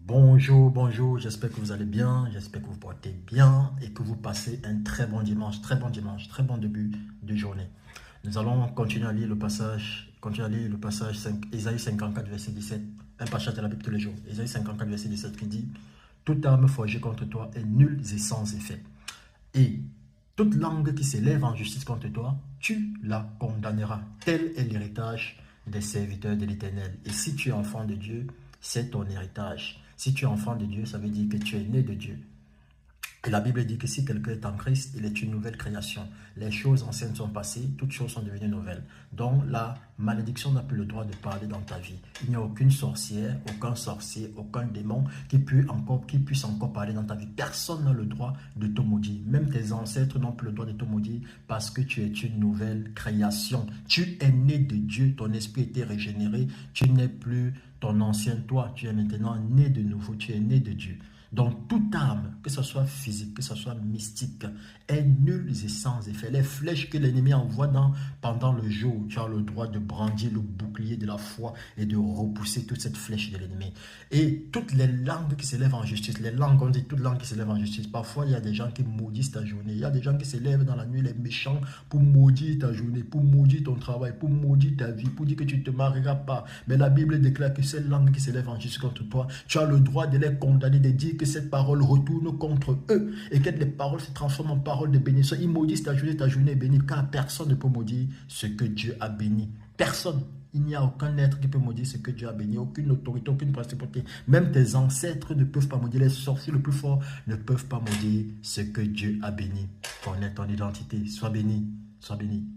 Bonjour, bonjour, j'espère que vous allez bien, j'espère que vous portez bien et que vous passez un très bon dimanche, très bon début de journée. Nous allons continuer à lire le passage, Ésaïe 54, verset 17, un passage de la Bible tous les jours. Ésaïe 54, verset 17 qui dit, toute arme forgée contre toi est nulle et sans effet. Et toute langue qui s'élève en justice contre toi, tu la condamneras. Tel est l'héritage des serviteurs de l'Éternel. Et si tu es enfant de Dieu, c'est ton héritage. Si tu es enfant de Dieu, ça veut dire que tu es né de Dieu. Et la Bible dit que si quelqu'un est en Christ, il est une nouvelle création. Les choses anciennes sont passées, toutes choses sont devenues nouvelles. Donc la malédiction n'a plus le droit de parler dans ta vie. Il n'y a aucune sorcière, aucun sorcier, aucun démon qui puisse encore parler dans ta vie. Personne n'a le droit de te maudire. Même tes ancêtres n'ont plus le droit de te maudire parce que tu es une nouvelle création. Tu es né de Dieu, ton esprit était régénéré. Tu n'es plus ton ancien toi, tu es maintenant né de nouveau, tu es né de Dieu. Donc toute arme, que ce soit physique, que ce soit mystique, est nulle et sans effet. Les flèches que l'ennemi envoie pendant le jour, tu as le droit de brandir le bouclier de la foi et de repousser toute cette flèche de l'ennemi. Et toutes les langues qui s'élèvent en justice, les langues, on dit toutes langues qui s'élèvent en justice. Parfois, il y a des gens qui maudissent ta journée. Il y a des gens qui s'élèvent dans la nuit, les méchants, pour maudire ta journée, pour maudire ton travail, pour maudire ta vie, pour dire que tu ne te marieras pas. Mais la Bible déclare que ces langues qui s'élèvent en justice contre toi, tu as le droit de les condamner, de dire que cette parole retourne contre eux et que les paroles se transforment en paroles de bénédiction. Ils maudissent ta journée est bénie, car personne ne peut maudire ce que Dieu a béni. Personne. Il n'y a aucun être qui peut maudire ce que Dieu a béni, aucune autorité, aucune principauté. Même tes ancêtres ne peuvent pas maudire, les sorciers le plus fort ne peuvent pas maudire ce que Dieu a béni. Connais ton identité, sois béni, sois béni.